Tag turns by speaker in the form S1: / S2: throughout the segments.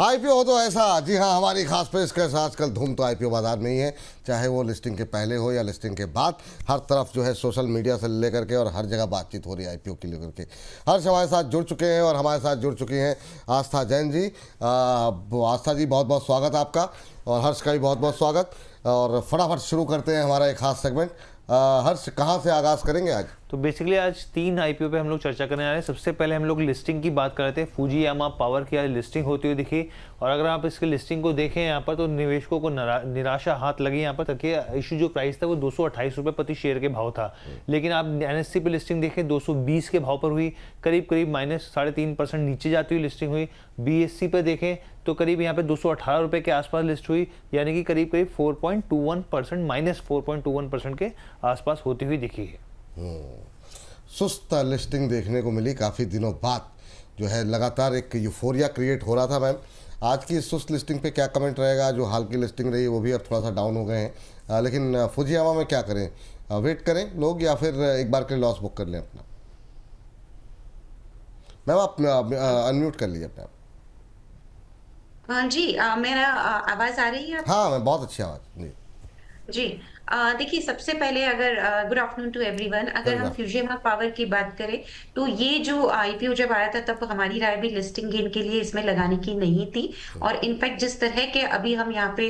S1: IPO हो तो ऐसा, जी हाँ, हमारी खास पेशकश। आजकल धूम तो आईपीओ बाजार में ही है, चाहे वो लिस्टिंग के पहले हो या लिस्टिंग के बाद। हर तरफ जो है सोशल मीडिया से लेकर के और हर जगह बातचीत हो रही है आईपीओ के लेकर के। हर्ष हमारे साथ जुड़ चुके हैं और हमारे साथ जुड़ चुकी हैं आस्था जैन जी। आस्था जी, बहुत बहुत स्वागत आपका, और हर्ष का भी बहुत बहुत स्वागत। और फटाफट शुरू करते हैं हमारा एक खास सेगमेंट। हर्ष, कहाँ से आगाज़ करेंगे आज?
S2: तो बेसिकली आज 3 आईपीओ पे हम लोग चर्चा करने आ रहे हैं। सबसे पहले हम लोग लिस्टिंग की बात कर रहे थे। फुजीयामा पावर की आज लिस्टिंग होती हुई दिखी, और अगर आप इसकी लिस्टिंग को देखें यहाँ पर तो निवेशकों को निराशा हाथ लगी यहाँ पर। तक इशू जो प्राइस था वो 228 रुपये प्रति शेयर के भाव था, लेकिन आप एनएससी पे लिस्टिंग देखें 220 के भाव पर हुई, करीब करीब -3.5% नीचे जाती हुई लिस्टिंग हुई। बीएससी पे देखें तो करीब यहाँ पे 218 रुपये के आसपास लिस्ट हुई, यानी कि करीब करीब 4.21% -4.21% के आसपास होती हुई दिखी है।
S1: सुस्त लिस्टिंग देखने को मिली काफ़ी दिनों बाद, जो है लगातार एक यूफोरिया क्रिएट हो रहा था। मैम, आज की सुस्त लिस्टिंग पे क्या कमेंट रहेगा? जो हाल की लिस्टिंग रही वो भी अब थोड़ा सा डाउन हो गए हैं, लेकिन फुजियामा में क्या करें? वेट करें लोग या फिर एक बार के लिए लॉस बुक कर लें अपना? मैम, आप अनम्यूट कर लीजिए अपने आप।
S3: हाँ जी, मेरा आवाज आ रही है आपको?
S1: हाँ मैम, बहुत अच्छी आवाज़ जी।
S3: जी। देखिए, सबसे पहले अगर गुड आफ्टरनून टू एवरीवन, अगर हम फ्यूजियमा पावर की बात करें तो ये जो आईपीओ जब आया था तब हमारी राय भी लिस्टिंग गेन के लिए इसमें लगाने की नहीं थी। और इनफैक्ट जिस तरह के अभी हम यहाँ पे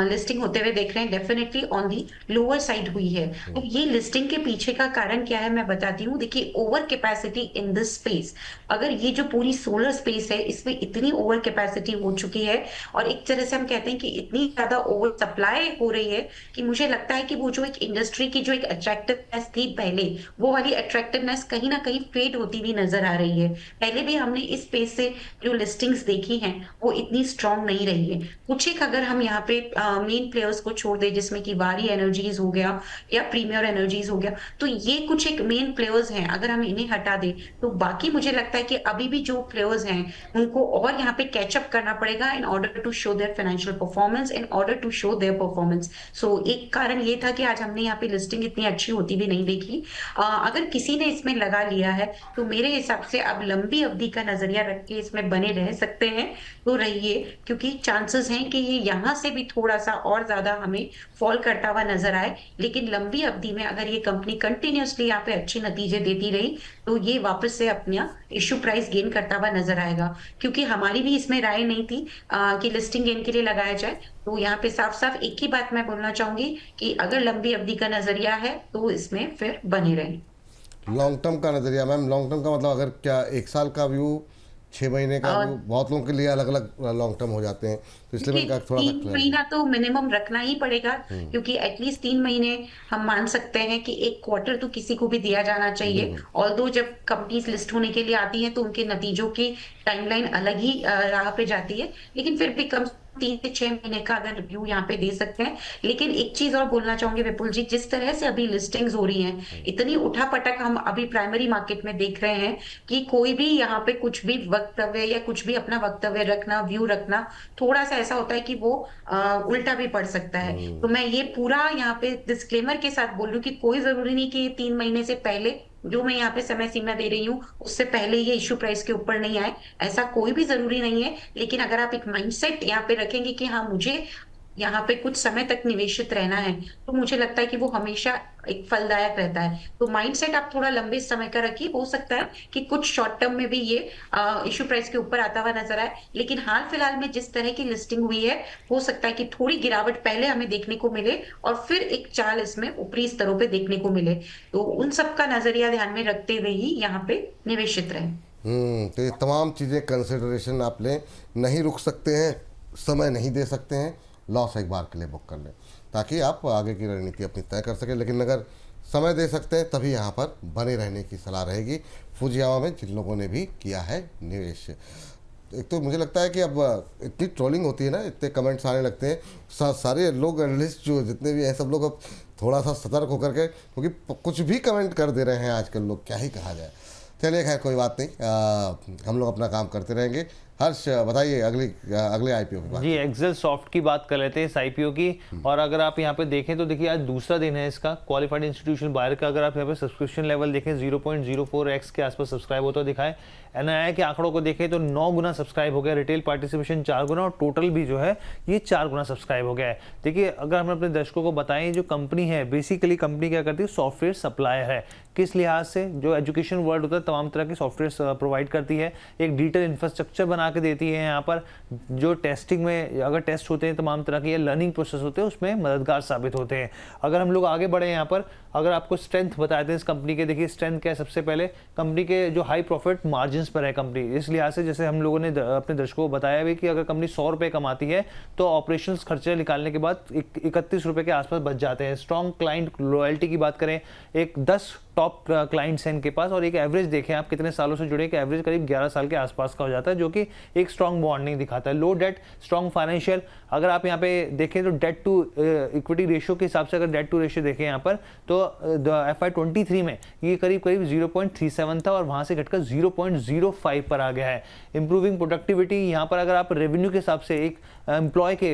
S3: लिस्टिंग होते हुए देख रहे हैं, definitely on the lower side हुई है। तो ये लिस्टिंग के पीछे का कारण क्या है मैं बताती हूँ। देखिए, over capacity in this space, अगर ये जो पूरी सोलर स्पेस है इसमें इतनी ओवर कैपेसिटी हो चुकी है, और एक तरह से हम कहते हैं कि इतनी ज्यादा ओवर सप्लाई हो रही है कि मुझे लगता है कि वो जो एक इंडस्ट्री की जो एक अट्रैक्टिवनेस थी पहले, वो वाली अट्रैक्टिवनेस कहीं ना कहीं फेड होती हुई नजर आ रही है। पहले भी हमने इस स्पेस से जो लिस्टिंग्स देखी हैं वो इतनी स्ट्रांग नहीं रही है। कुछ एक अगर हम यहाँ पे मेन प्लेयर्स को छोड़ दे, जिसमें कि वारी एनर्जीज हो गया या प्रीमियर एनर्जीज हो गया, तो ये कुछ एक मेन प्लेयर्स हैं। अगर हम इन्हें हटा दें तो बाकी मुझे लगता है कि अभी भी जो प्लेयर्स हैं उनको और यहाँ पे कैचअप करना पड़ेगा in order to show their financial performance, in order to show their performance. So एक कारण ये था कि आज हमने यहाँ पे लिस्टिंग इतनी अच्छी होती भी नहीं देखी। अगर किसी ने इसमें लगा लिया है तो मेरे हिसाब से अब लंबी अवधि का नजरिया रख के इसमें बने रह सकते हैं तो रहिए, क्योंकि चांसेस हैं कि ये यहाँ से भी थोड़ा सा और ज्यादा हमें फॉल करता हुआ नजर आए। लेकिन लंबी अवधि में अगर ये कंपनी कंटिन्यूसली यहाँ पे अच्छे नतीजे देती रही तो ये वापस से अपना इश्यू प्राइस गेन करता हुआ नजर आएगा। क्योंकि हमारी भी इसमें राय नहीं थी कि लिस्टिंग गेन के लिए लगाया जाए। तो यहाँ पे साफ साफ एक ही बात मैं बोलना चाहूंगी कि अगर लंबी अवधि का नजरिया है तो इसमें फिर बने रहें।
S1: लॉन्ग टर्म का नजरिया मैम, लॉन्ग टर्म का मतलब अगर क्या 1 साल का व्यू, 6 महीने का व्यू, बहुत लोगों के लिए अलग अलग लॉन्ग टर्म हो जाते हैं, तो इसलिए मैं थोड़ा सा
S3: 3 महीना तो मिनिमम रखना ही पड़ेगा, क्योंकि एटलीस्ट 3 महीने हम मान सकते हैं कि एक क्वार्टर तो किसी को भी दिया जाना चाहिए। ऑल्दो जब कंपनीज लिस्ट होने के लिए आती हैं तो उनके नतीजों की टाइमलाइन अलग ही राह पे जाती है, लेकिन फिर भी कम 3 से 6 महीने का अगर व्यू यहाँ पे दे सकते हैं। लेकिन एक चीज और बोलना चाहूंगी विपुल जी, जिस तरह से अभी लिस्टिंग्स हो रही हैं, इतनी उठापटक हम अभी प्राइमरी मार्केट में देख रहे हैं कि कोई भी यहाँ पे कुछ भी वक्तव्य या कुछ भी अपना वक्तव्य रखना, व्यू रखना, थोड़ा सा ऐसा होता है कि वो उल्टा भी पड़ सकता है। तो मैं ये पूरा यहाँ पे डिस्क्लेमर के साथ बोल रही हूँ कि कोई जरूरी नहीं कि 3 महीने से पहले जो मैं यहाँ पे समय सीमा दे रही हूँ उससे पहले ये इश्यू प्राइस के ऊपर नहीं आए, ऐसा कोई भी जरूरी नहीं है। लेकिन अगर आप एक माइंडसेट यहाँ पे रखेंगे कि हाँ मुझे यहाँ पे कुछ समय तक निवेशित रहना है, तो मुझे लगता है कि वो हमेशा एक फलदायक रहता है। तो माइंडसेट आप थोड़ा लंबे समय का रखिए। हो सकता है कि कुछ शॉर्ट टर्म में भी ये इश्यू प्राइस के ऊपर आता हुआ नजर आए, लेकिन हाल फिलहाल में जिस तरह की लिस्टिंग हुई है हो सकता है कि थोड़ी गिरावट पहले हमें देखने को मिले और फिर एक चाल इसमें ऊपरी स्तरों पे देखने को मिले। तो उन सब का नजरिया ध्यान में रखते हुए ही यहाँ पे निवेशित रहे।
S1: तो ये तमाम चीज़ें कंसिडरेशन आप लें। नहीं रुक सकते हैं, समय नहीं दे सकते हैं, लॉस एक बार के लिए बुक कर लें ताकि आप आगे की रणनीति अपनी तय कर सकें। लेकिन अगर समय दे सकते हैं तभी यहाँ पर बने रहने की सलाह रहेगी फुजियामा में जिन लोगों ने भी किया है निवेश। एक तो मुझे लगता है कि अब इतनी ट्रोलिंग होती है ना, इतने कमेंट्स आने लगते हैं, सारे लोग एनालिस्ट जो जितने भी हैं सब लोग अब थोड़ा सा सतर्क होकर के, क्योंकि कुछ भी कमेंट कर दे रहे हैं आजकल लोग, क्या ही कहा जाए। चलिए खैर कोई बात नहीं, हम लोग अपना काम करते रहेंगे। हर्ष बताइए अगले आईपीओ की बात।
S2: जी, एक्सेल सॉफ्ट की बात कर लेते हैं इस आईपीओ की। और अगर आप यहाँ पे देखें तो देखिए आज दूसरा दिन है इसका क्वालिफाइड इंस्टीट्यूशन बायर का। अगर आप यहाँ पे सब्सक्रिप्शन लेवल देखें 0.04x के आसपास सब्सक्राइब होता दिखाए। NII के आंकड़ों को देखें तो 9 गुना सब्सक्राइब हो गया, रिटेल पार्टिसिपेशन 4 गुना और टोटल भी जो है ये 4 गुना सब्सक्राइब हो गया है। देखिए अगर हम अपने दर्शकों को बताएं, जो कंपनी है बेसिकली कंपनी क्या करती है, सॉफ्टवेयर सप्लायर है। किस लिहाज से, जो एजुकेशन वर्ल्ड होता है तमाम तरह के सॉफ्टवेयर प्रोवाइड करती है, एक डिजिटल इंफ्रास्ट्रक्चर बना के देती है यहाँ पर, जो टेस्टिंग में अगर टेस्ट होते हैं तमाम तरह के लर्निंग प्रोसेस होते हैं उसमें मददगार साबित होते हैं। अगर हम लोग आगे बढ़े यहाँ पर, अगर आपको स्ट्रेंथ बताते हैं इस कंपनी के, देखिए स्ट्रेंथ क्या है, सबसे पहले कंपनी के जो हाई प्रॉफिट मार्जिन पर है कंपनी, इस लिहाज से जैसे हम लोगों ने अपने दर्शकों को बताया भी कि अगर कंपनी 100 रुपये कमाती है तो ऑपरेशंस खर्चे निकालने के बाद 31 रुपये के आसपास बच जाते हैं। स्ट्रॉन्ग क्लाइंट लॉयल्टी की बात करें, एक 10 टॉप क्लाइंट्स हैं इनके पास, और एक एवरेज देखें आप कितने सालों से जुड़े, कि एवरेज करीब 11 साल के आसपास का हो जाता है, जो कि एक स्ट्रॉन्ग बॉन्डिंग दिखाता है। लो डेट, स्ट्रॉन्ग फाइनेंशियल, अगर आप यहाँ पे देखें तो डेट टू इक्विटी रेशियो के हिसाब से अगर डेट टू रेशियो देखें यहाँ पर तो FY23 में ये करीब 0.37 था और वहाँ से घटकर 0.05 पर आ गया है। इंप्रूविंग प्रोडक्टिविटी, यहाँ पर अगर आप रेवेन्यू के हिसाब से एक एम्प्लॉय के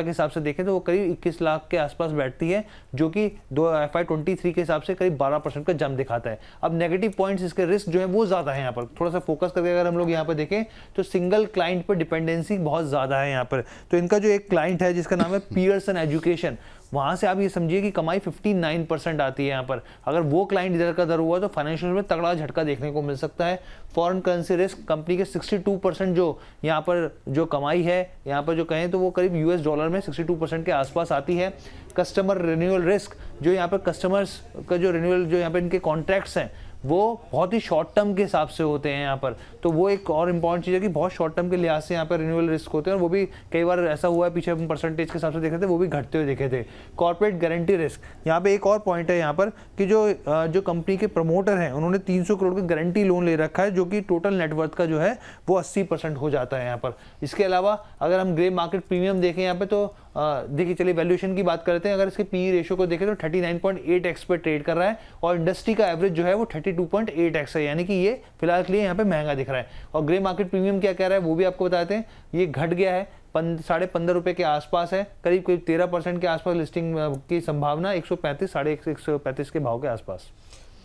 S2: हिसाब से देखें तो वो करीब 21 लाख के आसपास बैठती है, जो कि FY23 के हिसाब से करीब 12% का जंप दिखाता है। अब नेगेटिव पॉइंट्स, इसके रिस्क जो है वो ज़्यादा है यहाँ पर, थोड़ा सा फोकस करके अगर हम लोग यहाँ पर देखें तो सिंगल क्लाइंट पर डिपेंडेंसी बहुत ज़्यादा है यहाँ पर। तो इनका जो एक क्लाइंट है जिसका नाम है पियर्सन एजुकेशन, वहाँ से आप ये समझिए कि कमाई 59% आती है यहाँ पर। अगर वो क्लाइंट इधर का इधर हुआ तो फाइनेंशियल में तगड़ा झटका देखने को मिल सकता है। फॉरेन करेंसी रिस्क, कंपनी के 62% जो यहाँ पर जो कमाई है यहाँ पर जो कहें तो वो करीब $US में 62% के आसपास आती है। कस्टमर रिन्यूअल रिस्क, जो यहाँ पर कस्टमर्स का जो रिन्यूअल, जो यहाँ पर इनके कॉन्ट्रैक्ट्स हैं वो बहुत ही शॉर्ट टर्म के हिसाब से होते हैं यहाँ पर, तो वो एक और इम्पॉर्टेंट चीज़ है कि बहुत शॉर्ट टर्म के लिहाज से यहाँ पर रिन्यूअल रिस्क होते हैं, और वो भी कई बार ऐसा हुआ है पीछे हम परसेंटेज के हिसाब से देखे थे वो भी घटते हुए देखे थे। कॉर्पोरेट गारंटी रिस्क, यहाँ पे एक और पॉइंट है यहाँ पर कि जो कंपनी के प्रमोटर हैं उन्होंने 300 करोड़ का गारंटी लोन ले रखा है, जो कि टोटल नेटवर्थ का जो है वो 80% हो जाता है यहाँ पर। इसके अलावा अगर हम ग्रे मार्केट प्रीमियम देखें यहाँ पे तो देखिए चलिए वैल्यूएशन की बात करते हैं। अगर इसके पी रेशियो को देखें तो 39.8x पे ट्रेड कर रहा है और इंडस्ट्री का एवरेज जो है वो 32.8x है, यानी कि ये फिलहाल के लिए यहाँ पे महंगा दिख रहा है। और ग्रे मार्केट प्रीमियम क्या कह रहा है वो भी आपको बताते हैं, ये घट गया है, 15.5 रुपये के आसपास है, करीब 13% के आसपास लिस्टिंग की संभावना, 135 के भाव के आसपास।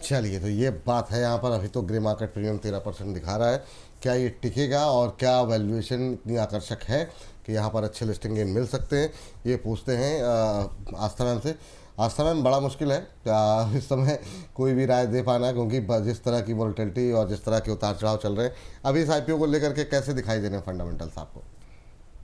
S1: चलिए, तो ये बात है यहाँ पर। अभी तो ग्रे मार्केट प्रीमियम 13% दिखा रहा है, क्या ये टिकेगा और क्या वैल्यूएशन इतनी आकर्षक है कि यहाँ पर अच्छे लिस्टिंग गेन मिल सकते हैं, ये पूछते हैं आस्था मैम से। आस्था मैम, बड़ा मुश्किल है इस समय कोई भी राय दे पाना, क्योंकि जिस तरह की वोलेटिलिटी और जिस तरह के उतार चढ़ाव चल रहे हैं, अभी इस IPO को लेकर के कैसे दिखाई दे रहे हैं फंडामेंटल्स आपको?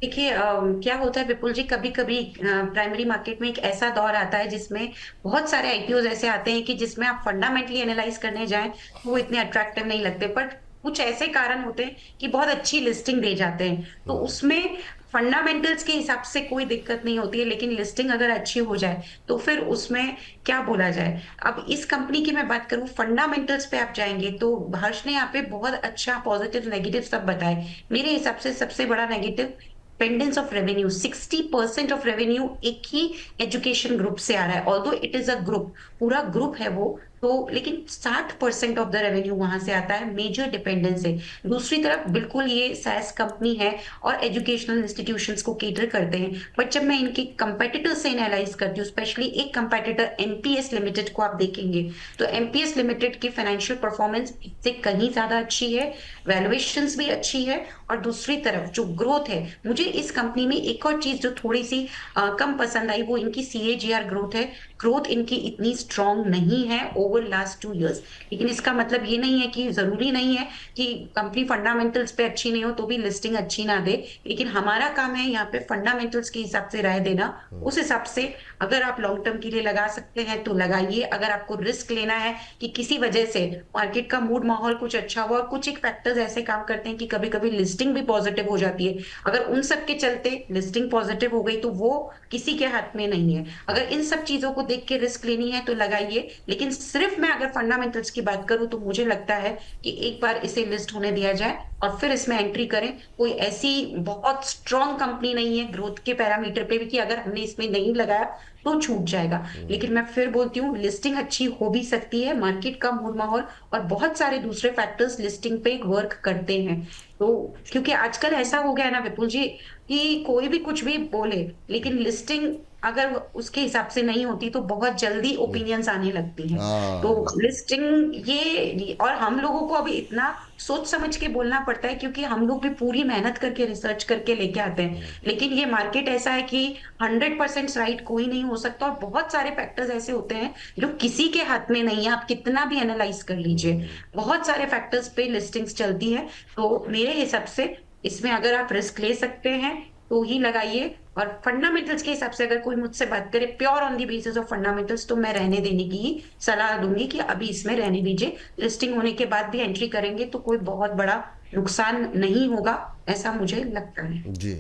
S3: देखिए क्या होता है विपुल जी, कभी कभी प्राइमरी मार्केट में एक ऐसा दौर आता है जिसमें बहुत सारे आईपीओ ऐसे आते हैं कि जिसमें आप फंडामेंटली एनालाइज करने जाएं तो वो इतने अट्रैक्टिव नहीं लगते, बट कुछ ऐसे कारण होते हैं कि बहुत अच्छी लिस्टिंग दे जाते हैं, तो उसमें फंडामेंटल्स के हिसाब से कोई दिक्कत नहीं होती है, लेकिन लिस्टिंग अगर अच्छी हो जाए तो फिर उसमें क्या बोला जाए। अब इस कंपनी की मैं बात करूं, फंडामेंटल्स पे आप जाएंगे तो हर्ष ने यहाँ पे बहुत अच्छा पॉजिटिव नेगेटिव सब बताए। मेरे हिसाब से सबसे बड़ा negative dependence of revenue, 60% of revenue एक ही एजुकेशन ग्रुप से आ रहा है, although it is a group, पूरा ग्रुप है वो तो, लेकिन 60% ऑफ द रेवेन्यू वहां से आता है, मेजर डिपेंडेंस है। दूसरी तरफ बिल्कुल ये सैस कंपनी है और एजुकेशनल इंस्टीट्यूशंस को केटर करते हैं, बट जब मैं इनके कंपेटिटर से एनालाइज करती हूँ, स्पेशली एक कंपेटिटर एमपीएस लिमिटेड को आप देखेंगे तो एमपीएस लिमिटेड की फाइनेंशियल परफॉर्मेंस इससे कहीं ज्यादा अच्छी है, वैल्यूएशंस भी अच्छी है, और दूसरी तरफ जो ग्रोथ है, मुझे इस कंपनी में एक और चीज जो थोड़ी सी कम पसंद आई वो इनकी CAGR ग्रोथ है। ग्रोथ इनकी इतनी स्ट्रांग नहीं है ओवर लास्ट 2 इयर्स, लेकिन इसका मतलब ये नहीं है कि जरूरी नहीं है कि कंपनी फंडामेंटल्स पे अच्छी नहीं हो तो भी लिस्टिंग अच्छी ना दे, लेकिन हमारा काम है यहाँ पे फंडामेंटल्स के हिसाब से राय देना। उस हिसाब से अगर आप लॉन्ग टर्म के लिए लगा सकते हैं तो लगाइए, अगर आपको रिस्क लेना है कि किसी वजह से मार्केट का मूड माहौल कुछ अच्छा हुआ, कुछ एक फैक्टर्स ऐसे काम करते हैं कि कभी कभी लिस्टिंग भी पॉजिटिव हो जाती है, अगर उन सब के चलते लिस्टिंग पॉजिटिव हो गई तो वो किसी के हाथ में नहीं है। अगर इन सब चीजों को देख के रिस्क लेनी है तो लगाइए, लेकिन सिर्फ मैं अगर फंडामेंटल्स की बात करूं तो मुझे लगता है कि एक बार इसे लिस्ट होने दिया जाए और फिर इसमें एंट्री करें। कोई ऐसी बहुत स्ट्रॉन्ग कंपनी नहीं है ग्रोथ के पैरामीटर पे भी कि अगर हमने इसमें नहीं लगाया तो छूट जाएगा, लेकिन मैं फिर बोलती हूँ लिस्टिंग अच्छी हो भी सकती है, मार्केट का मूड माहौल और बहुत सारे दूसरे फैक्टर्स लिस्टिंग पे वर्क करते हैं। तो क्योंकि आजकल ऐसा हो गया है ना विपुल जी कि कोई भी कुछ भी बोले, लेकिन लिस्टिंग अगर उसके हिसाब से नहीं होती तो बहुत जल्दी ओपिनियंस आने लगती हैं। तो लिस्टिंग ये, और हम लोगों को अभी इतना सोच समझ के बोलना पड़ता है, क्योंकि हम लोग भी पूरी मेहनत करके रिसर्च करके लेके आते हैं। लेकिन ये मार्केट ऐसा है कि 100% राइट कोई नहीं हो सकता, और बहुत सारे फैक्टर्स ऐसे होते हैं जो किसी के हाथ में नहीं है, आप कितना भी एनालाइज कर लीजिए, बहुत सारे फैक्टर्स पे लिस्टिंग्स चलती है। तो मेरे हिसाब से इसमें अगर आप रिस्क ले सकते हैं तो ही लगाइए। और फंडामेंटल्स के हिसाब से अगर कोई मुझसे बात करे pure on the basis of fundamentals, तो मैं रहने देने की ही सलाह दूंगी कि अभी इसमें रहने दीजिए। लिस्टिंग होने के बाद भी एंट्री करेंगे तो कोई बहुत बड़ा नुकसान नहीं होगा, ऐसा मुझे लगता है।
S1: जी,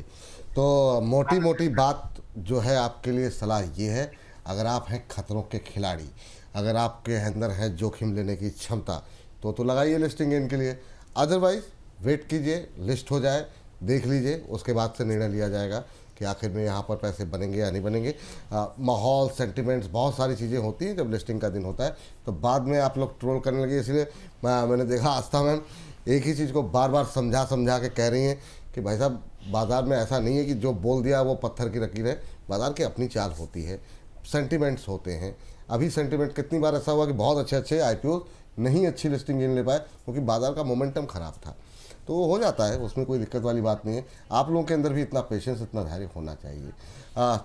S1: तो मोटी मोटी बात जो है आपके लिए सलाह ये है, अगर आप हैं खतरों के खिलाड़ी, अगर आपके अंदर है जोखिम लेने की क्षमता, तो लगाइए लिस्टिंग इनके लिए। अदरवाइज वेट कीजिए, लिस्ट हो जाए, देख लीजिए, उसके बाद से निर्णय लिया जाएगा कि आखिर में यहाँ पर पैसे बनेंगे या नहीं बनेंगे। माहौल, सेंटिमेंट्स, बहुत सारी चीज़ें होती हैं जब लिस्टिंग का दिन होता है, तो बाद में आप लोग ट्रोल करने लगे। इसलिए मैंने देखा आस्था मैम एक ही चीज़ को बार बार समझा समझा के कह रही हैं कि भाई साहब बाज़ार में ऐसा नहीं है कि जो बोल दिया वो पत्थर की लकीर है, बाज़ार की अपनी चाल होती है, सेंटिमेंट्स होते हैं। अभी सेंटिमेंट कितनी बार ऐसा हुआ कि बहुत अच्छे अच्छे IPO नहीं अच्छी लिस्टिंग गिन ले पाए क्योंकि बाज़ार का मोमेंटम ख़राब था। तो वो हो जाता है, उसमें कोई दिक्कत वाली बात नहीं है। आप लोगों के अंदर भी इतना पेशेंस, इतना धैर्य होना चाहिए।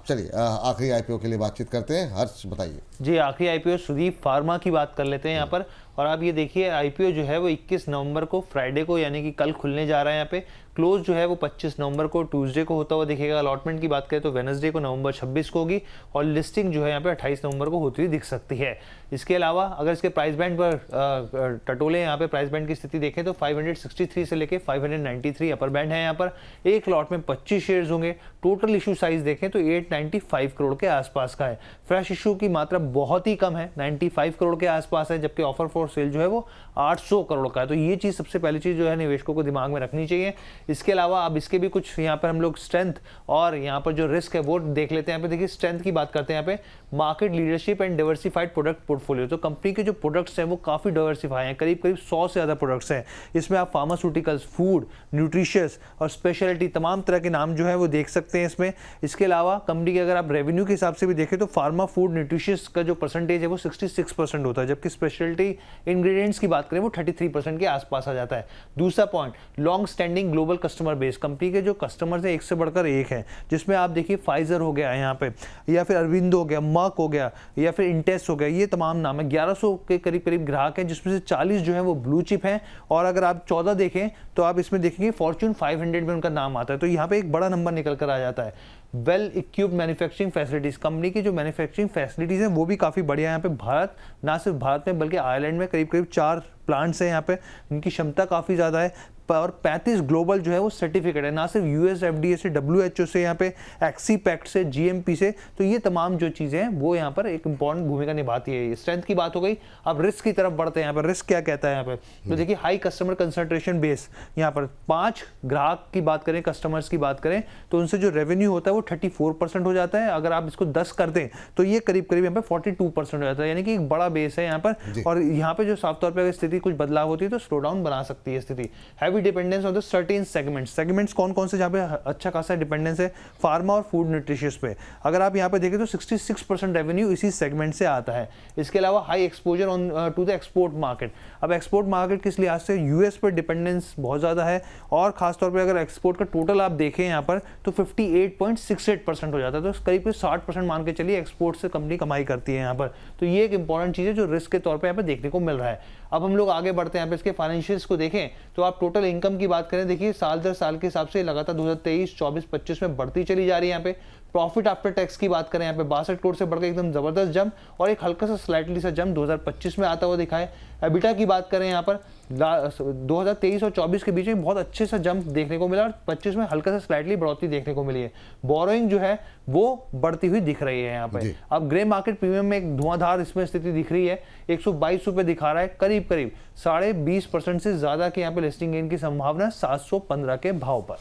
S1: चलिए आखिरी IPO के लिए बातचीत करते हैं। हर्ष बताइए
S2: जी। आखिरी IPO सुदीप फार्मा की बात कर लेते हैं यहाँ पर। और आप ये देखिए IPO जो है वो 21 नवंबर को फ्राइडे को यानी कि कल खुलने जा रहा है। यहाँ पे क्लोज जो है वो 25 नवंबर को ट्यूसडे को होता हुआ दिखेगा। अलॉटमेंट की बात करें तो वेडनेसडे को नवंबर 26 को होगी, और लिस्टिंग जो है यहाँ पे 28 नवंबर को होती हुई दिख सकती है। इसके अलावा अगर इसके प्राइस बैंड पर टटोले यहाँ पे प्राइस बैंड की स्थिति देखें तो 563 से लेके 593 अपर बैंड है। यहाँ पर एक लॉट में 25 शेयर्स होंगे। टोटल इशू साइज देखें तो 895 करोड़ के आसपास का है। फ्रेश इशू की मात्रा बहुत ही कम है, 95 करोड़ के आसपास है, जबकि ऑफर फॉर सेल जो है वो 800 करोड़ का है। तो ये चीज सबसे पहली चीज जो है निवेशकों को दिमाग में रखनी चाहिए। इसके अलावा अब इसके भी कुछ यहाँ पर हम लोग स्ट्रेंथ और यहाँ पर जो रिस्क है वो देख लेते हैं। यहाँ पे देखिए स्ट्रेंथ की बात करते हैं। यहाँ पे market leadership and diversified product portfolio, तो कंपनी के जो प्रोडक्ट्स हैं वो काफी डाइवर्सिफाई हैं, करीब करीब 100 से ज्यादा प्रोडक्ट्स हैं। इसमें आप फार्मास्यूटिकल्स, फूड, न्यूट्रिशियस और स्पेशलिटी तमाम तरह के नाम जो है वो देख सकते हैं इसमें। इसके अलावा कंपनी के अगर आप रेवेन्यू के हिसाब से भी देखें तो फार्मा, फूड, न्यूट्रिशियस का जो परसेंटेज है वो 66% होता है, जबकि स्पेशलिटी इंग्रेडिएंट्स की बात करें वो 33% के आसपास आ जाता है। दूसरा point, long standing global customer base, company के जो कस्टमर्स हैं एक से बढ़कर एक है, जिसमें आप देखिए फाइजर हो गया यहाँ पे, या फिर अरविंद हो गया, मर्क हो गया, या फिर इंटेस हो गया, ये तमाम नाम है। 1100 के करीब करीब ग्राहक हैं, जिसमें से 40 जो है वो ब्लू चिप हैं। और अगर आप 14 देखें तो आप इसमें देखेंगे फॉर्च्यून 500 में उनका नाम आता है। तो यहाँ पे एक बड़ा नंबर निकल कर आ जाता है। Well equipped manufacturing facilities, company की जो मैन्युफैक्चरिंग फैसिलिटीज हैं वो भी काफी बढ़िया है। यहाँ पे भारत, ना सिर्फ भारत में बल्कि आयरलैंड में करीब करीब 4 प्लांट्स हैं यहाँ पे, उनकी क्षमता काफी ज्यादा है। और 35 ग्लोबल जो है वो सर्टिफिकेट है, ना सिर्फ US FDA से, WHO से, यहाँ पे एक्सीपैक्ट से, GMP से। तो ये तमाम जो चीजें हैं वो यहाँ पर एक इंपॉर्टेंट भूमिका निभाती है। स्ट्रेंथ की बात हो गई, अब रिस्क की तरफ बढ़ते हैं। यहाँ पर रिस्क क्या कहता है यहाँ पे, तो देखिए हाई कस्टमर कंसंट्रेशन बेस, यहाँ पर 5 ग्राहक की बात करें, कस्टमर्स की बात करें तो उनसे जो रेवेन्यू होता है वो 34% हो जाता है। अगर आप इसको 10 कर दें तो ये करीब करीब यहाँ पे 42% हो जाता है, यानी कि एक बड़ा बेस है यहाँ पर। और यहाँ पे जो साफ तौर पर अगर स्थिति कुछ बदलाव होती है तो स्लो डाउन बना सकती है स्थिति। Dependence on the certain segments कौन कौन से जहाँ पे अच्छा खासा डिपेंडेंस है, फार्मा और फूड न्यूट्रिशियस पे। अगर आप यहाँ पे देखें तो 66% रेवेन्यू इसी सेगमेंट से आता है। इसके अलावा high exposure on to the export market. अब एक्सपोर्ट मार्केट किस लिहाज से, US पर डिपेंडेंस बहुत ज़्यादा है, और खासतौर पर अगर एक्सपोर्ट का टोटल आप देखें यहाँ पर तो 58.68% हो जाता है। तो करीब 60% मान के चलिए एक्सपोर्ट से कंपनी कमाई करती है यहाँ पर। तो ये एक इंपॉर्टेंट चीज़ है जो रिस्क के तौर पर यहाँ पे देखने को मिल रहा है। अब हम लोग आगे बढ़ते हैं, यहाँ पे इसके फाइनेंशियल्स को देखें तो आप टोटल इनकम की बात करें, देखिए साल दर साल के हिसाब से लगातार 2023, 24, 25 में बढ़ती चली जा रही है। यहाँ पे प्रॉफिट आफ्टर टैक्स की बात करें, यहाँ पे 62 करोड़ से बढ़कर एकदम जबरदस्त जंप, और एक हल्का सा स्लाइटली सा जंप 2025 में आता हुआ दिखा है। एबिटा की बात करें यहाँ पर 2023 और 24 के बीच में बहुत अच्छे सा जंप देखने को मिला, और 25 में हल्का सा स्लाइटली बढ़ोतरी देखने को मिली है। बोरोइंग जो है वो बढ़ती हुई दिख रही है यहाँ पे। अब ग्रे मार्केट प्रीमियम में एक धुआंधार इसमें स्थिति दिख रही है, 122 रुपए दिखा रहा है, करीब करीब 20.5% से ज्यादा की यहाँ पे लिस्टिंग गेन की संभावना 715 के भाव पर।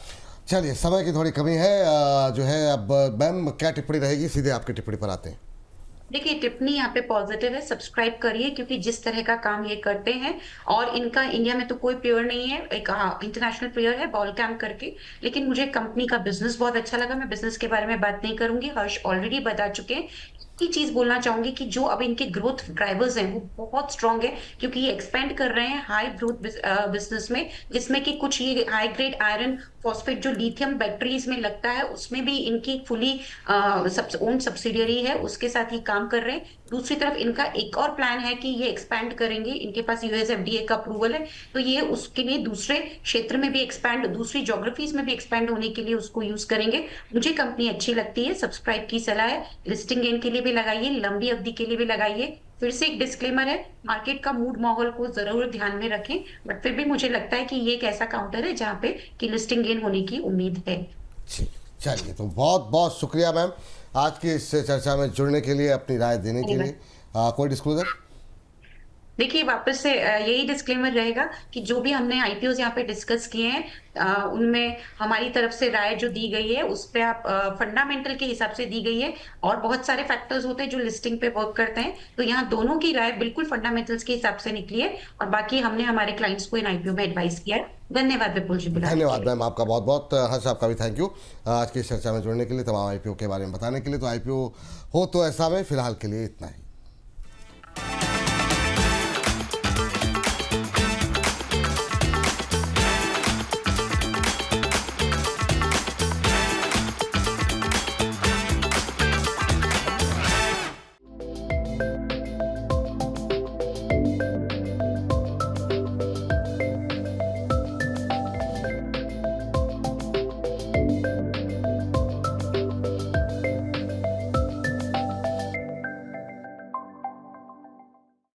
S1: चलिए, समय की थोड़ी कमी है जो है। अब मैम क्या टिप्पणी रहेगी, सीधे आपकी टिप्पणी पर आते हैं।
S3: देखिए टिप्पणी यहाँ पे पॉजिटिव है, सब्सक्राइब करिए, क्योंकि जिस तरह का काम ये करते हैं, और इनका इंडिया में तो कोई प्लेयर नहीं है, एक इंटरनेशनल प्लेयर है बॉल कैम्प करके, लेकिन मुझे कंपनी का बिजनेस बहुत अच्छा लगा। मैं बिजनेस के बारे में बात नहीं करूंगी, हर्ष ऑलरेडी बता चुके हैं। ये चीज बोलना चाहूंगी कि जो अब इनके ग्रोथ ड्राइवर्स हैं वो बहुत स्ट्रांग है, क्योंकि ये एक्सपेंड कर रहे हैं हाई ग्रोथ बिजनेस में, जिसमें कि कुछ ये हाई ग्रेड आयरन फॉस्फेट जो लिथियम बैटरीज में लगता है उसमें भी इनकी फुली ओन सब्सिडियरी है, उसके साथ ही काम कर रहे हैं। दूसरी तरफ इनका एक और प्लान है कि ये एक्सपैंड करेंगे, इनके पास यूएस एफडीए का अप्रूवल है, तो ये उसके लिए दूसरे क्षेत्र में भी एक्सपैंड, दूसरी ज्योग्राफीज में भी एक्सपैंड होने के लिए उसको यूज करेंगे। मुझे कंपनी अच्छी लगती है, सब्सक्राइब की सलाह है। लिस्टिंग गेन के लिए भी लगाइए, लंबी अवधि के लिए भी लगाइए। फिर से एक डिस्क्लेमर है, मार्केट का मूड माहौल को जरूर ध्यान में रखें, बट फिर भी मुझे लगता है कि ये एक ऐसा काउंटर है जहां पे कि लिस्टिंग गेन होने की उम्मीद है।
S1: जी, चलिए, तो बहुत बहुत शुक्रिया मैम आज की इस चर्चा में जुड़ने के लिए, अपनी राय देने के लिए। कोई डिस्क्लोजर?
S3: देखिए, वापस से यही डिस्क्लेमर रहेगा कि जो भी हमने आईपीओ यहाँ पे डिस्कस किए हैं, उनमें हमारी तरफ से राय जो दी गई है उस पे आप फंडामेंटल के हिसाब से दी गई है, और बहुत सारे फैक्टर्स होते हैं जो लिस्टिंग पे वर्क करते हैं, तो यहाँ दोनों की राय बिल्कुल फंडामेंटल्स के हिसाब से निकली है, और बाकी हमने हमारे क्लाइंट्स को इन आईपीओ में एडवाइस किया है। धन्यवाद विपुल जी, बुलाने के
S1: धन्यवाद
S3: लिए।
S1: मैम, आपका बहुत बहुत। हर्ष, आपका भी थैंक यू आज की इस चर्चा में जुड़ने के लिए, तमाम आईपीओ के बारे में बताने के लिए। तो आईपीओ हो तो ऐसा में फिलहाल के लिए इतना ही।